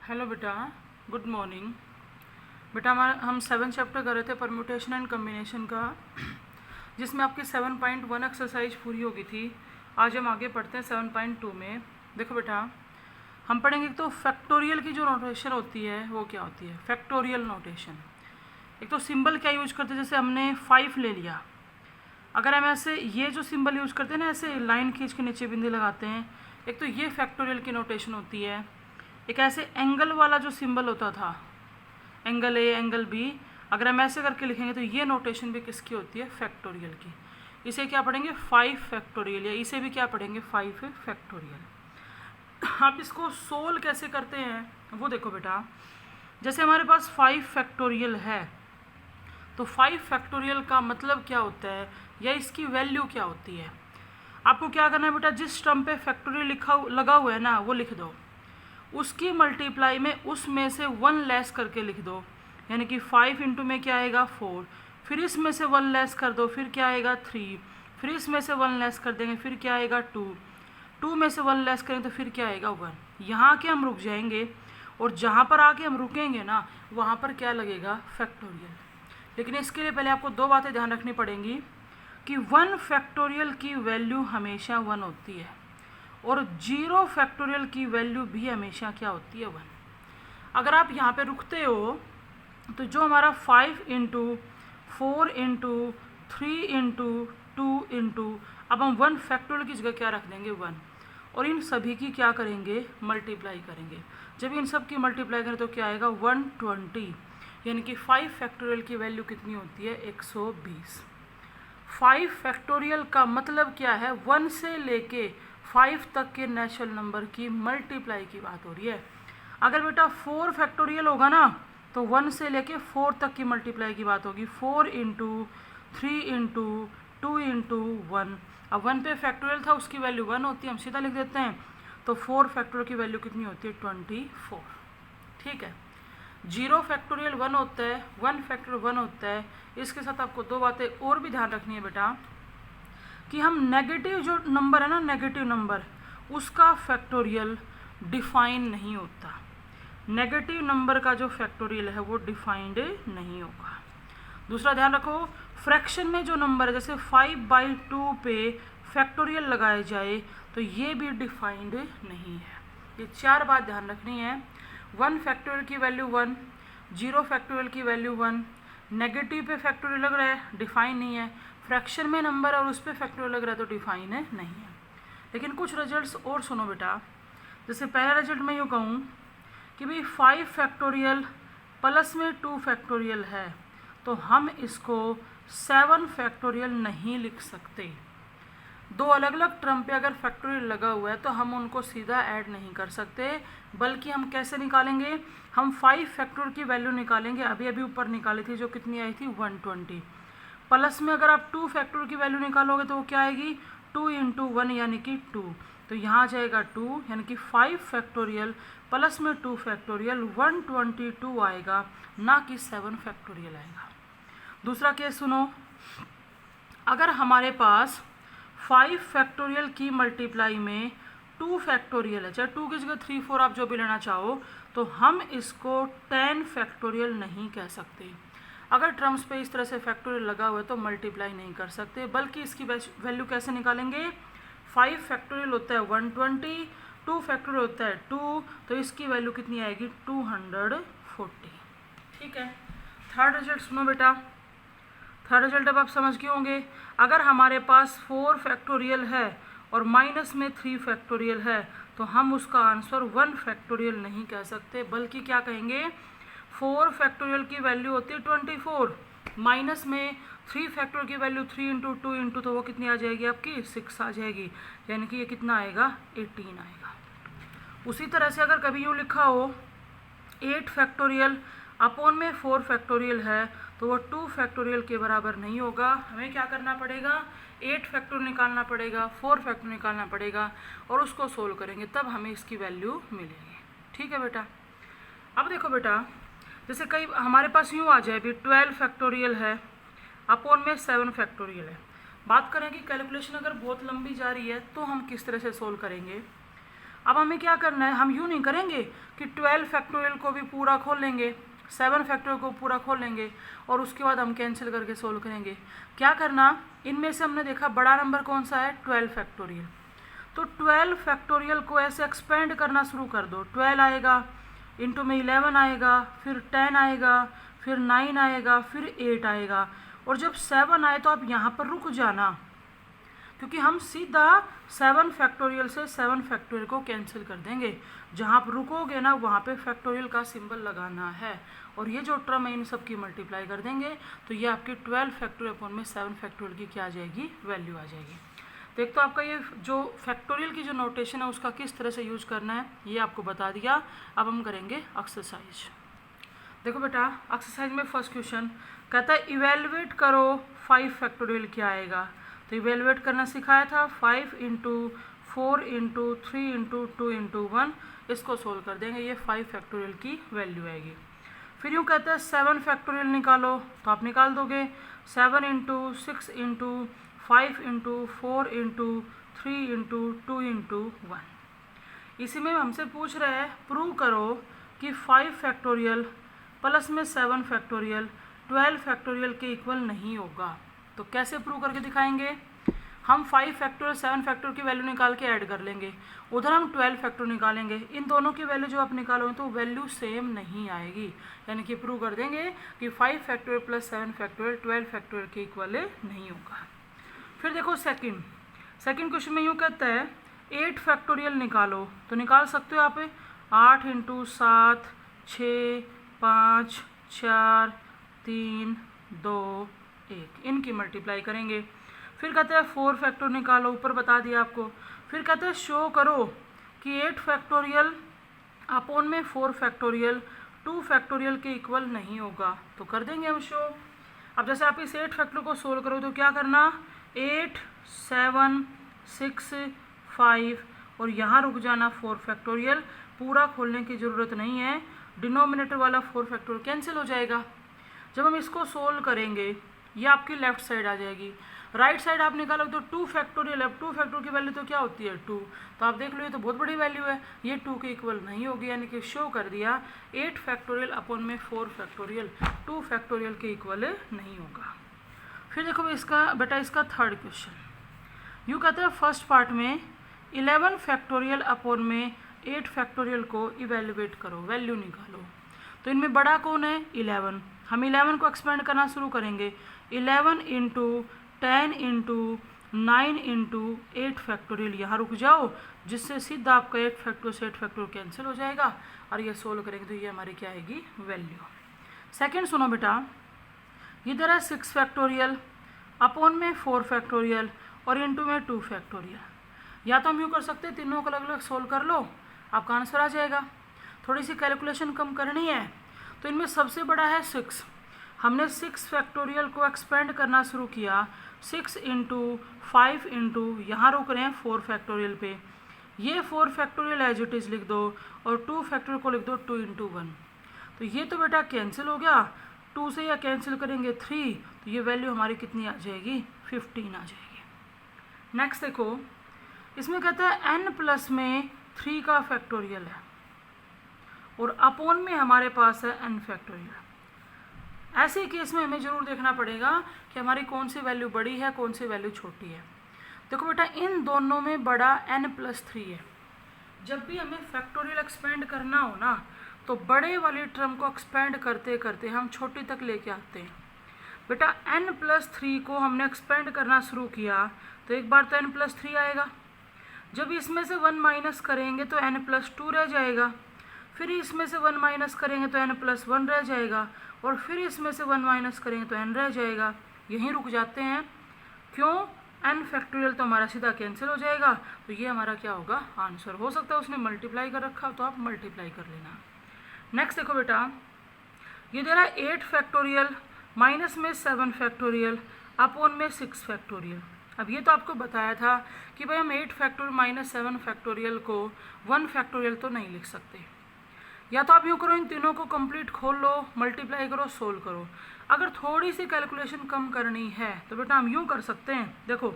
Hello बेटा, good morning. बेटा हम 7 चैप्टर कर रहे थे परम्यूटेशन एंड कम्बिनेशन का, जिसमें आपकी 7.1 एक्सरसाइज पूरी हो गई थी। आज हम आगे पढ़ते हैं 7.2 में। देखो बेटा, हम पढ़ेंगे तो फैक्टोरियल की जो नोटेशन होती है वो क्या होती है। फैक्टोरियल नोटेशन एक तो सिंबल क्या यूज करते हैं, जैसे हमने 5 ले लिया, अगर हम ऐसे ये जो सिंबल यूज करते हैं ना, ऐसे लाइन खींच के नीचे बिंदी लगाते हैं, एक तो ये फैक्टोरियल की नोटेशन होती है। एक ऐसे एंगल वाला जो सिंबल होता था, एंगल ए एंगल बी, अगर हम ऐसे करके लिखेंगे तो ये नोटेशन भी किसकी होती है, फैक्टोरियल की। इसे क्या पढ़ेंगे, 5 फैक्टोरियल, या इसे भी क्या पढ़ेंगे, 5 फैक्टोरियल। आप इसको सोल्व कैसे करते हैं वो देखो बेटा। जैसे हमारे पास 5 फैक्टोरियल है, तो 5 फैक्टोरियल का मतलब क्या होता है या इसकी वैल्यू क्या होती है। आपको क्या करना है बेटा, जिस टर्म पे फैक्टोरियल लगा हुआ है ना वो लिख दो, उसकी मल्टीप्लाई में उसमें से 1 लेस करके लिख दो। यानी कि 5 इंटू में क्या आएगा 4, फिर इसमें से 1 लेस कर दो, फिर क्या आएगा 3, फिर इसमें से 1 लेस कर देंगे, फिर क्या आएगा 2 में से 1 लेस करेंगे तो फिर क्या आएगा 1। यहाँ आके हम रुक जाएंगे और जहाँ पर आके हम रुकेंगे ना वहाँ पर क्या लगेगा, फैक्टोरियल। लेकिन इसके लिए पहले आपको 2 बातें ध्यान रखनी पड़ेंगी कि 1 फैक्टोरियल की वैल्यू हमेशा 1 होती है और 0 फैक्टोरियल की वैल्यू भी हमेशा क्या होती है, 1। अगर आप यहाँ पे रुकते हो तो जो हमारा 5 इंटू 4 इंटू 3 इंटू 2 इंटू, अब हम 1 फैक्टोरियल की जगह क्या रख देंगे 1, और इन सभी की क्या करेंगे, मल्टीप्लाई करेंगे। जब इन सब की मल्टीप्लाई करें तो क्या आएगा 120, यानी कि 5 फैक्टोरियल की वैल्यू कितनी होती है, 120। 5 फैक्टोरियल का मतलब क्या है, 1 से लेके 5 तक के नेचुरल नंबर की मल्टीप्लाई की बात हो रही है। अगर बेटा 4 फैक्टोरियल होगा ना तो 1 से लेके 4 तक की मल्टीप्लाई की बात होगी, 4 इंटू 3 इंटू 2 इंटू 1। अब 1 पे फैक्टोरियल था, उसकी वैल्यू 1 होती है, हम सीधा लिख देते हैं। तो 4 फैक्टोरियल की वैल्यू कितनी होती है, 24। ठीक है, 0 फैक्टोरियल 1 होता है, 1 फैक्टोरियल 1 होता है। इसके साथ आपको 2 बातें और भी ध्यान रखनी है बेटा, कि हम नेगेटिव जो नंबर है ना, नेगेटिव नंबर, उसका फैक्टोरियल डिफाइन नहीं होता। नेगेटिव नंबर का जो फैक्टोरियल है वो डिफाइंड नहीं होगा। दूसरा ध्यान रखो, फ्रैक्शन में जो नंबर है, जैसे 5/2 पे फैक्टोरियल लगाए जाए तो ये भी डिफाइंड नहीं है। ये 4 बात ध्यान रखनी है। 1 फैक्टोरियल की वैल्यू 1, 0 फैक्टोरियल की वैल्यू 1, नेगेटिव पे फैक्टोरियल लग रहा है, डिफाइन नहीं है। फ्रैक्शन में नंबर और उस पर फैक्टोरियल लग रहा है तो डिफाइन है नहीं है। लेकिन कुछ रिजल्ट्स और सुनो बेटा। जैसे पहला रिजल्ट मैं यूँ कहूँ कि भाई 5 फैक्टोरियल प्लस में 2 फैक्टोरियल है, तो हम इसको 7 फैक्टोरियल नहीं लिख सकते। 2 अलग अलग टर्म पे अगर फैक्टोरियल लगा हुआ है तो हम उनको सीधा ऐड नहीं कर सकते, बल्कि हम कैसे निकालेंगे, हम 5 फैक्टोरियल की वैल्यू निकालेंगे। अभी अभी ऊपर निकाली थी जो कितनी आई थी, 120। प्लस में अगर आप 2 फैक्टोरियल की वैल्यू निकालोगे तो वो क्या आएगी, 2 इंटू 1 यानी कि 2, तो यहाँ आ जाएगा 2, यानी कि 5 फैक्टोरियल प्लस में 2 फैक्टोरियल 122 आएगा, ना कि 7 फैक्टोरियल आएगा। दूसरा केस सुनो, अगर हमारे पास 5 फैक्टोरियल की मल्टीप्लाई में 2 फैक्टोरियल है, चाहे 2 की जगह 3 4 आप जो भी लेना चाहो, तो हम इसको 10 फैक्टोरियल नहीं कह सकते। अगर टर्म्स पे इस तरह से फैक्टोरियल लगा हुआ है तो मल्टीप्लाई नहीं कर सकते, बल्कि इसकी वैल्यू कैसे निकालेंगे, 5 फैक्टोरियल होता है 120, 2 फैक्टोरियल होता है 2, तो इसकी वैल्यू कितनी आएगी, 240। ठीक है, थर्ड रिजल्ट सुनो बेटा। थर्ड रिजल्ट अब आप समझ गए होंगे। अगर हमारे पास 4 फैक्टोरियल है और माइनस में 3 फैक्टोरियल है, तो हम उसका आंसर 1 फैक्टोरियल नहीं कह सकते, बल्कि क्या कहेंगे, 4 फैक्टोरियल की वैल्यू होती है 24, माइनस में 3 फैक्टोरियल की वैल्यू 3 इंटू 2 इंटू, तो वो कितनी आ जाएगी आपकी, 6 आ जाएगी, यानी कि ये कितना आएगा, 18 आएगा। उसी तरह से अगर कभी यूँ लिखा हो 8 फैक्टोरियल अपॉन में 4 फैक्टोरियल है, तो वो 2 फैक्टोरियल के बराबर नहीं होगा। हमें क्या करना पड़ेगा, 8 फैक्टोरियल निकालना पड़ेगा, 4 फैक्टोरियल निकालना पड़ेगा, और उसको सोल्व करेंगे तब हमें इसकी वैल्यू मिलेगी। ठीक है बेटा। अब देखो बेटा, जैसे कई हमारे पास यूँ आ जाए भी 12 फैक्टोरियल है अपॉन में 7 फैक्टोरियल है। बात करें कि कैलकुलेशन अगर बहुत लंबी जा रही है तो हम किस तरह से सोल्व करेंगे। अब हमें क्या करना है, हम यूँ नहीं करेंगे कि 12 फैक्टोरियल को भी पूरा खोल लेंगे, 7 फैक्टोरियल को पूरा खोल लेंगे और उसके बाद हम कैंसिल करके सोल्व करेंगे। क्या करना, इनमें से हमने देखा बड़ा नंबर कौन सा है, 12 फैक्टोरियल। तो 12 फैक्टोरियल को ऐसे एक्सपेंड करना शुरू कर दो। 12 आएगा, इंटू में 11 आएगा, फिर 10 आएगा, फिर 9 आएगा, फिर 8 आएगा, और जब 7 आए तो आप यहाँ पर रुक जाना, क्योंकि हम सीधा 7 फैक्टोरियल से 7 फैक्टोरियल को कैंसिल कर देंगे। जहाँ आप रुकोगे ना वहाँ पे फैक्टोरियल का सिंबल लगाना है, और ये जो टर्म है इन सब की मल्टीप्लाई कर देंगे तो ये आपकी 12 फैक्टोरियल अपॉन में 7 फैक्टोरियल की क्या आ जाएगी, वैल्यू आ जाएगी। तो एक तो आपका ये जो फैक्टोरियल की जो नोटेशन है उसका किस तरह से यूज करना है ये आपको बता दिया। अब हम करेंगे एक्सरसाइज। देखो बेटा, एक्सरसाइज में फर्स्ट क्वेश्चन कहता है इवेलुएट करो 5 फैक्टोरियल क्या आएगा। तो इवेलुएट करना सिखाया था, 5 इंटू 4 इंटू 3 इंटू 2 इंटू 1, इसको सोल्व कर देंगे, ये 5 फैक्टोरियल की वैल्यू आएगी। फिर यूँ कहते हैं 7 फैक्टोरियल निकालो, तो आप निकाल दोगे 7 into 6 into 5 into 4 into 3 into 2 into 1। इसी में हमसे पूछ रहे हैं प्रूव करो कि 5 फैक्टोरियल प्लस में 7 फैक्टोरियल 12 फैक्टोरियल के इक्वल नहीं होगा। तो कैसे प्रूव करके दिखाएंगे, हम 5 फैक्टोरियल 7 फैक्टोरियल की वैल्यू निकाल के ऐड कर लेंगे, उधर हम 12 फैक्टोरियल निकालेंगे, इन दोनों की वैल्यू जो आप निकालोगे तो वैल्यू सेम नहीं आएगी, यानी कि प्रूव कर देंगे कि 5 फैक्टोरियल प्लस 7 फैक्टोरियल 12 फैक्टोरियल के इक्वल नहीं होगा। फिर देखो सेकंड क्वेश्चन में यूँ कहता है 8 फैक्टोरियल निकालो, तो निकाल सकते हो आप 8 इंटू 7 6 5 4 3 2 1, इनकी मल्टीप्लाई करेंगे। फिर कहते हैं 4 फैक्टोरियल निकालो, ऊपर बता दिया आपको। फिर कहते हैं शो करो कि 8 फैक्टोरियल अपॉन में 4 फैक्टोरियल 2 फैक्टोरियल के इक्वल नहीं होगा, तो कर देंगे हम शो। अब जैसे आप इस 8 फैक्टोरियल को सोल्व करो तो क्या करना, 8 7 6 5 और यहाँ रुक जाना 4 फैक्टोरियल, पूरा खोलने की ज़रूरत नहीं है, डिनोमिनेटर वाला 4 फैक्टोरियल कैंसिल हो जाएगा। जब हम इसको सोल्व करेंगे ये आपकी लेफ्ट साइड आ जाएगी, राइट साइड आप निकालोगे तो 2 फैक्टोरियल, अब 2 फैक्टोरियल की वैल्यू तो क्या होती है 2, तो आप देख लो ये तो बहुत बड़ी वैल्यू है, ये 2 के इक्वल नहीं होगी, यानी कि शो कर दिया 8 फैक्टोरियल अपॉन में 4 फैक्टोरियल 2 फैक्टोरियल के इक्वल नहीं होगा। फिर देखो इसका थर्ड क्वेश्चन यूँ कहते हैं फर्स्ट पार्ट में 11 फैक्टोरियल अपॉन में 8 फैक्टोरियल को इवेल्युएट करो, वैल्यू निकालो। तो इनमें बड़ा कौन है 11, हम 11 को एक्सपेंड करना शुरू करेंगे, 11 इंटू 10 इंटू 9 इंटू 8 फैक्टोरियल, यहाँ रुक जाओ, जिससे सीधा आपका 8 फैक्टोरियल से 8 फैक्टोरियल कैंसिल हो जाएगा, और ये सोल्व करेंगे तो ये हमारी क्या आएगी वैल्यू। सेकेंड सुनो बेटा, इधर है 6 फैक्टोरियल अपॉन में 4 फैक्टोरियल और इंटू में 2 फैक्टोरियल। या तो हम यूँ कर सकते हैं तीनों को अलग अलग सोल्व कर लो, आपका आंसर आ जाएगा। थोड़ी सी कैलकुलेशन कम करनी है, तो इनमें सबसे बड़ा है 6, हमने 6 फैक्टोरियल को एक्सपेंड करना शुरू किया, 6 इंटू 5 इंटू यहाँ रुक रहे हैं 4 फैक्टोरियल पे, ये 4 फैक्टोरियल एज इट इज़ लिख दो और 2 फैक्टोरियल को लिख दो 2 इंटू 1। तो ये तो बेटा कैंसिल हो गया, 2 से या कैंसिल करेंगे 3, तो ये वैल्यू हमारी कितनी आ जाएगी 15 आ जाएगी। नेक्स्ट देखो, इसमें कहता है n प्लस में 3 का फैक्टोरियल है और अपॉन में हमारे पास है n फैक्टोरियल। ऐसे केस में हमें ज़रूर देखना पड़ेगा कि हमारी कौन सी वैल्यू बड़ी है कौन सी वैल्यू छोटी है। देखो बेटा, इन दोनों में बड़ा n प्लस 3 है। जब भी हमें फैक्टोरियल एक्सपेंड करना हो ना, तो बड़े वाली टर्म को एक्सपेंड करते करते हम छोटी तक लेके आते हैं। बेटा n प्लस 3 को हमने एक्सपेंड करना शुरू किया तो एक बार तो n प्लस 3 आएगा, जब इसमें से 1 माइनस करेंगे तो n प्लस 2 रह जाएगा, फिर इसमें से 1 माइनस करेंगे तो n प्लस 1 रह जाएगा, और फिर इसमें से 1 माइनस करेंगे तो n रह जाएगा। यहीं रुक जाते हैं, क्यों, n फैक्टोरियल तो हमारा सीधा कैंसिल हो जाएगा, तो ये हमारा क्या होगा आंसर। हो सकता है उसने मल्टीप्लाई कर रखा तो आप मल्टीप्लाई कर लेना। नेक्स्ट देखो बेटा, ये दे रहा है 8 फैक्टोरियल माइनस में 7 फैक्टोरियल अपॉन में 6 फैक्टोरियल। अब ये तो आपको बताया था कि भाई हम 8 फैक्टोरियल माइनस 7 फैक्टोरियल को 1 फैक्टोरियल तो नहीं लिख सकते। या तो आप यूँ करो, इन तीनों को कंप्लीट खोल लो, मल्टीप्लाई करो, सोल्व करो। अगर थोड़ी सी कैलकुलेशन कम करनी है तो बेटा हम यूँ कर सकते हैं, देखो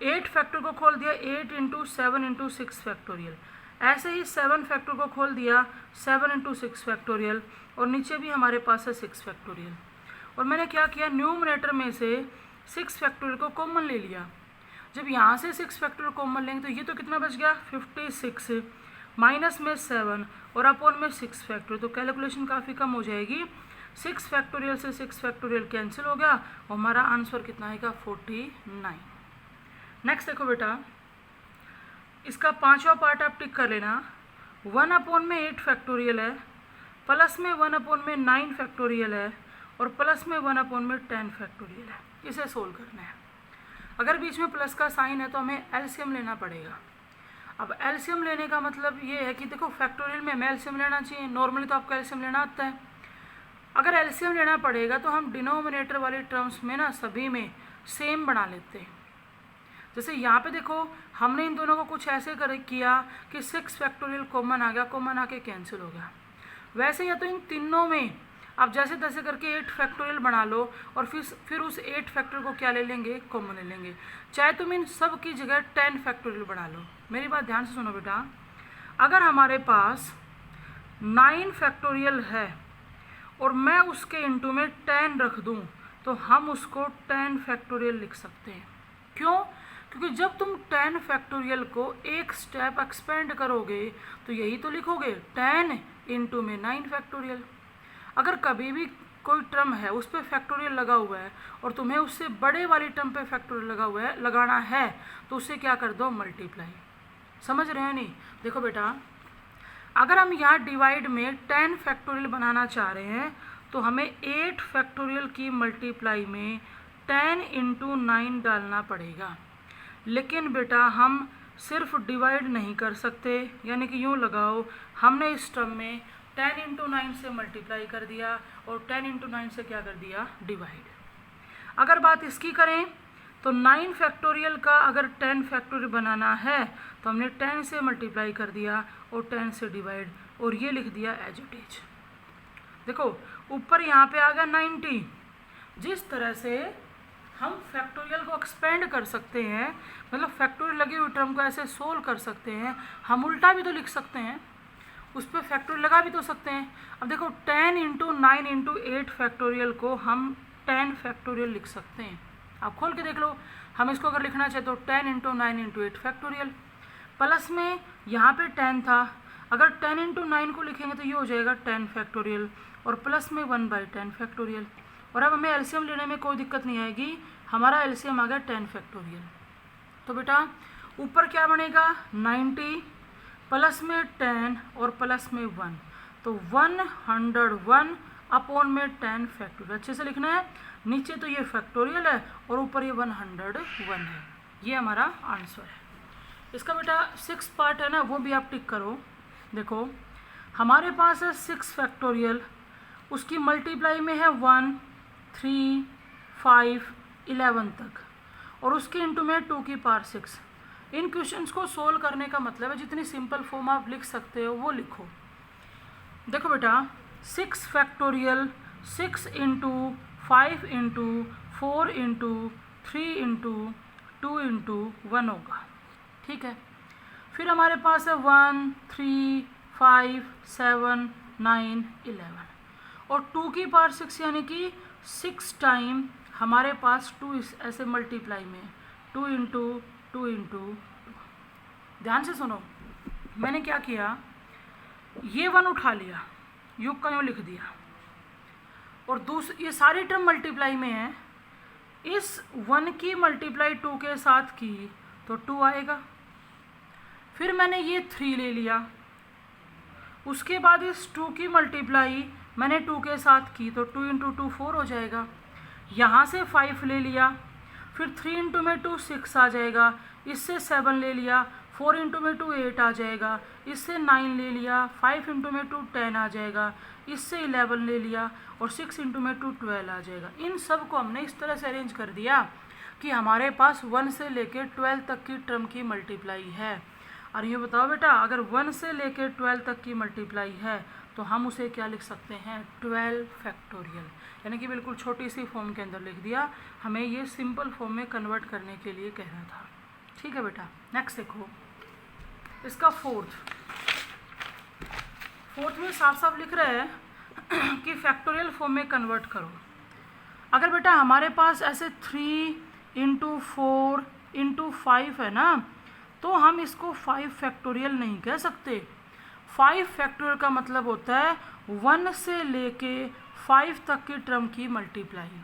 8 फैक्टोरियल को खोल दिया, 8 इंटू 7 इंटू 6 फैक्टोरियल, ऐसे ही 7 फैक्टर को खोल दिया, 7 इंटू 6 फैक्टोरियल, और नीचे भी हमारे पास है 6 फैक्टोरियल। और मैंने क्या किया, न्यूमरेटर में से 6 फैक्टोरियल को कॉमन ले लिया। जब यहाँ से 6 फैक्टोरियल कॉमन लेंगे तो ये तो कितना बच गया 56, माइनस में 7 और अपॉन में 6 फैक्टोरियल, तो कैलकुलेशन काफ़ी कम हो जाएगी। 6 फैक्टोरियल से 6 फैक्टोरियल कैंसिल हो गया और हमारा आंसर कितना आएगा 49। नेक्स्ट देखो बेटा, इसका 5वां पार्ट आप टिक कर लेना। 1 अपॉन में 8 फैक्टोरियल है, प्लस में 1 अपॉन में 9 फैक्टोरियल है, और प्लस में 1 अपॉन में 10 फैक्टोरियल है। इसे सोल्व करना है। अगर बीच में प्लस का साइन है तो हमें एलसीएम लेना पड़ेगा। अब एलसीएम लेने का मतलब ये है कि देखो फैक्टोरियल में हमें एलसीएम लेना चाहिए, नॉर्मली तो आपको एलसीएम लेना आता है। अगर एलसीएम लेना पड़ेगा तो हम डिनोमिनेटर वाली टर्म्स में ना सभी में सेम बना लेते हैं। जैसे यहाँ पे देखो हमने इन दोनों को कुछ ऐसे किया कि 6 फैक्टोरियल कॉमन आ गया, कॉमन आके कैंसिल हो गया। वैसे या तो इन तीनों में आप जैसे तैसे करके 8 फैक्टोरियल बना लो और फिर उस 8 फैक्टोरियल को क्या ले लेंगे, कॉमन ले लेंगे। चाहे तुम इन सब की जगह 10 फैक्टोरियल बना लो। मेरी बात ध्यान से सुनो बेटा, अगर हमारे पास 9 फैक्टोरियल है और मैं उसके इंटू में 10 रख दूं तो हम उसको 10 फैक्टोरियल लिख सकते हैं। क्यों? क्योंकि जब तुम 10 फैक्टोरियल को एक स्टेप एक्सपेंड करोगे तो यही तो लिखोगे 10 इंटू में 9 फैक्टोरियल। अगर कभी भी कोई टर्म है उस पर फैक्टोरियल लगा हुआ है और तुम्हें उससे बड़े वाली टर्म पे फैक्टोरियल लगाना है तो उससे क्या कर दो, मल्टीप्लाई। समझ रहे हैं नहीं? देखो बेटा, अगर हम यहाँ डिवाइड में 10 फैक्टोरियल बनाना चाह रहे हैं तो हमें 8 फैक्टोरियल की मल्टीप्लाई में 10 इंटू 9 डालना पड़ेगा। लेकिन बेटा हम सिर्फ डिवाइड नहीं कर सकते, यानी कि यूँ लगाओ, हमने इस टर्म में 10 इंटू 9 से मल्टीप्लाई कर दिया और 10 इंटू 9 से क्या कर दिया, डिवाइड। अगर बात इसकी करें तो 9 फैक्टोरियल का अगर 10 फैक्टोरियल बनाना है तो हमने 10 से मल्टीप्लाई कर दिया और 10 से डिवाइड, और ये लिख दिया एज इट इज। देखो ऊपर यहाँ पे आ गया 90। जिस तरह से हम फैक्टोरियल को एक्सपेंड कर सकते हैं, मतलब फैक्टोरियल लगी हुई टर्म को ऐसे सोल्व कर सकते हैं, हम उल्टा भी तो लिख सकते हैं, उस पर फैक्टोरियल लगा भी तो सकते हैं। अब देखो 10 इंटू 9 इंटू 8 फैक्टोरियल को हम 10 फैक्टोरियल लिख सकते हैं। आप खोल के देख लो, हम इसको अगर लिखना चाहे तो 10 इंटू 9 इंटू 8 फैक्टोरियल, प्लस में यहाँ पे 10 था, अगर 10 इंटू 9 को लिखेंगे तो ये हो जाएगा 10 फैक्टोरियल, और प्लस में 1/10 फैक्टोरियल। और अब हमें एलसीएम लेने में कोई दिक्कत नहीं आएगी, हमारा एलसीएम आ गया 10 फैक्टोरियल। तो बेटा ऊपर क्या बनेगा 90 प्लस में 10 और प्लस में 1, तो 101 अपॉन में 10 फैक्टोरियल। अच्छे से लिखना है, नीचे तो ये फैक्टोरियल है और ऊपर ये 101 है। ये हमारा आंसर है। इसका बेटा 6 पार्ट है ना, वो भी आप टिक करो। देखो हमारे पास है 6 फैक्टोरियल, उसकी मल्टीप्लाई में है 1, 3, 5, 11 तक, और उसके इंटू में 2 की पावर 6। इन क्वेश्चंस को सोल्व करने का मतलब है जितनी सिंपल फॉर्म आप लिख सकते हो वो लिखो। देखो बेटा 6 factorial 6 into 5 into 4 into 3 into 2 into 1 होगा, ठीक है। फिर हमारे पास है 1, 3, 5, 7, 9, 11, और 2 की पावर 6 यानी कि 6 टाइम हमारे पास 2 ऐसे मल्टीप्लाई में 2 इंटू 2 इंटू 2। ध्यान से सुनो, मैंने क्या किया, ये 1 उठा लिया, योग का यूँ लिख दिया, और ये सारी टर्म मल्टीप्लाई में है, इस 1 की मल्टीप्लाई 2 के साथ की तो 2 आएगा। फिर मैंने ये 3 ले लिया, उसके बाद इस 2 की मल्टीप्लाई मैंने 2 के साथ की तो 2 इंटू 2 4 हो जाएगा। यहाँ से 5 ले लिया, फिर 3 इंटू में 2 6 आ जाएगा, इससे 7 ले लिया, 4 इंटू में 2 8 आ जाएगा, इससे 9 ले लिया, 5 इंटू में 2 10 आ जाएगा, इससे 11 ले लिया, और 6 इंटू में 2 12 आ जाएगा। इन सब को हमने इस तरह से अरेंज कर दिया कि हमारे पास 1 से लेकर 12 तक की टर्म की मल्टीप्लाई है। और ये बताओ बेटा, अगर 1 से लेकर 12 तक की मल्टीप्लाई है तो हम उसे क्या लिख सकते हैं, 12 फैक्टोरियल, यानी कि बिल्कुल छोटी सी फॉर्म के अंदर लिख दिया। हमें ये सिंपल फॉर्म में कन्वर्ट करने के लिए कह रहा था, ठीक है बेटा। नेक्स्ट देखो, इसका 4th फोर्थ में साफ साफ लिख रहा है कि फैक्टोरियल फॉर्म में कन्वर्ट करो। अगर बेटा हमारे पास ऐसे 3 इंटू 4 इंटू 5 है ना, तो हम इसको 5 फैक्टोरियल नहीं कह सकते। 5 फैक्टोरियल का मतलब होता है 1 से लेके 5 तक की टर्म की मल्टीप्लाई।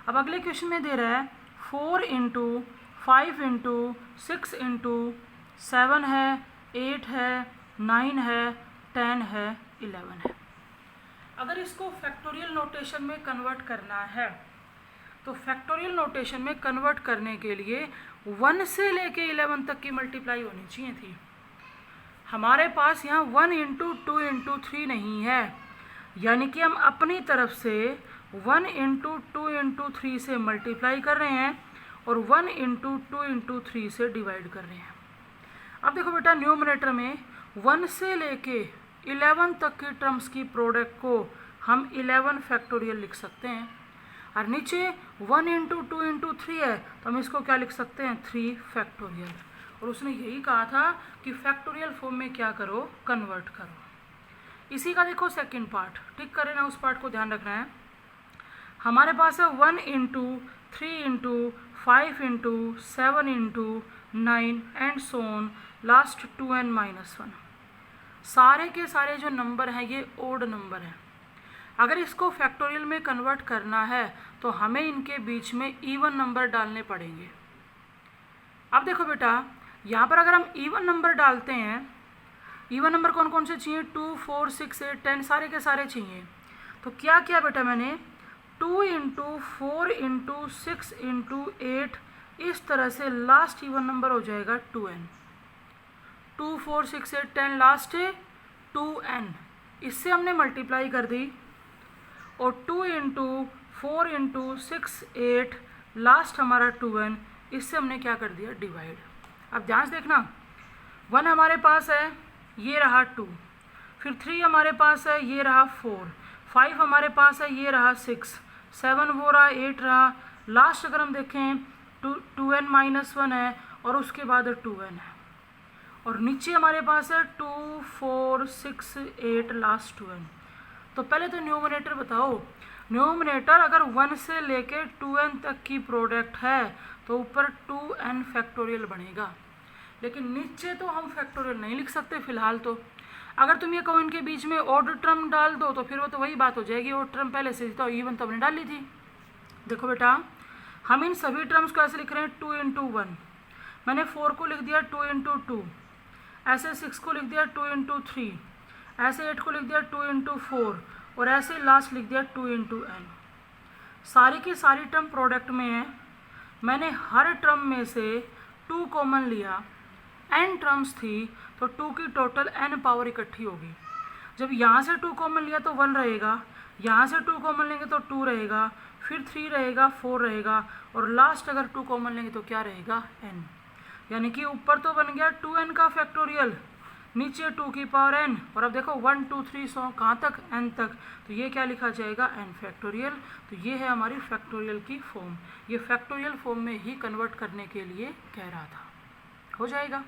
अब अगले क्वेश्चन में दे रहा है 4 इंटू 5 इंटू 6 इंटू 7 है, 8 है, 9 है, 10 है, 11 है। अगर इसको फैक्टोरियल नोटेशन में कन्वर्ट करना है तो फैक्टोरियल नोटेशन में कन्वर्ट करने के लिए 1 से लेके 11 तक की मल्टीप्लाई होनी चाहिए थी। हमारे पास यहाँ 1 इंटू 2 इंटू 3 नहीं है, यानी कि हम अपनी तरफ से 1 इंटू 2 इंटू 3 से मल्टीप्लाई कर रहे हैं और 1 इंटू 2 इंटू 3 से डिवाइड कर रहे हैं। अब देखो बेटा न्यूमरेटर में 1 से लेके 11 तक की टर्म्स की प्रोडक्ट को हम 11 फैक्टोरियल लिख सकते हैं, और नीचे 1 इंटू 2 इंटू 3 है तो हम इसको क्या लिख सकते हैं 3 फैक्टोरियल। और उसने यही कहा था कि फैक्टोरियल फॉर्म में क्या करो, कन्वर्ट करो। इसी का देखो सेकंड पार्ट, टिक करें ना, उस पार्ट को ध्यान रखना है। हमारे पास है 1 into 3 into 5 into 7 into 9 and so on, last 2n-1। सारे के सारे जो नंबर हैं ये ओड नंबर हैं। अगर इसको फैक्टोरियल में कन्वर्ट करना है तो हमें इनके बीच में इवन नंबर डालने पड़ेंगे। अब देखो बेटा यहाँ पर अगर हम इवन नंबर डालते हैं, इवन नंबर कौन कौन से चाहिए, 2, 4, 6, 8, 10 सारे के सारे चाहिए। तो क्या किया बेटा मैंने, 2 इंटू 4 इंटू 6 इंटू 8, इस तरह से लास्ट इवन नंबर हो जाएगा 2n। 2, 4, 6, 8, 10 लास्ट है 2n, इससे हमने मल्टीप्लाई कर दी। और 2 इंटू 4 इंटू 6, 8 लास्ट हमारा 2n, इससे हमने क्या कर दिया डिवाइड। अब ध्यान से देखना, 1 हमारे पास है, ये रहा 2, फिर 3 हमारे पास है, ये रहा 4, 5 हमारे पास है, ये रहा 6, 7 वो रहा, 8 रहा, लास्ट अगर हम देखें 2n-1 है और उसके बाद 2n है, और नीचे हमारे पास है 2, 4, 6, 8 लास्ट 2n। तो पहले तो न्यूमरेटर बताओ, न्यूमरेटर अगर 1 से लेके 2n तक की प्रोडक्ट है तो ऊपर 2n फैक्टोरियल बनेगा, लेकिन नीचे तो हम फैक्टोरियल नहीं लिख सकते फिलहाल। तो अगर तुम ये कहो इनके बीच में ऑड टर्म डाल दो तो फिर वो तो वही बात हो जाएगी, ऑड टर्म पहले से तो इवन तो हमने डाली थी। देखो बेटा हम इन सभी टर्म्स को ऐसे लिख रहे हैं 2 इंटू 1, मैंने 4 को लिख दिया 2 इंटू 2, ऐसे 6 को लिख दिया 2 इंटू 3, ऐसे 8 को लिख दिया 2 इंटू 4, और ऐसे लास्ट लिख दिया 2 इंटू n। सारी की सारी टर्म प्रोडक्ट में है, मैंने हर टर्म में से 2 कॉमन लिया, n टर्म्स थी तो 2 की टोटल n पावर इकट्ठी होगी। जब यहाँ से 2 कॉमन लिया तो 1 रहेगा, यहाँ से 2 कॉमन लेंगे तो 2 रहेगा, फिर 3 रहेगा, 4 रहेगा, और लास्ट अगर 2 कॉमन लेंगे तो क्या रहेगा n। यानी कि ऊपर तो बन गया 2n का फैक्टोरियल, नीचे 2 की पावर n, और अब देखो 1, 2, 3 सो कहाँ तक n तक, तो ये क्या लिखा जाएगा n फैक्टोरियल। तो ये है हमारी फैक्टोरियल की फॉर्म, ये फैक्टोरियल फॉर्म में ही कन्वर्ट करने के लिए कह रहा था, हो जाएगा।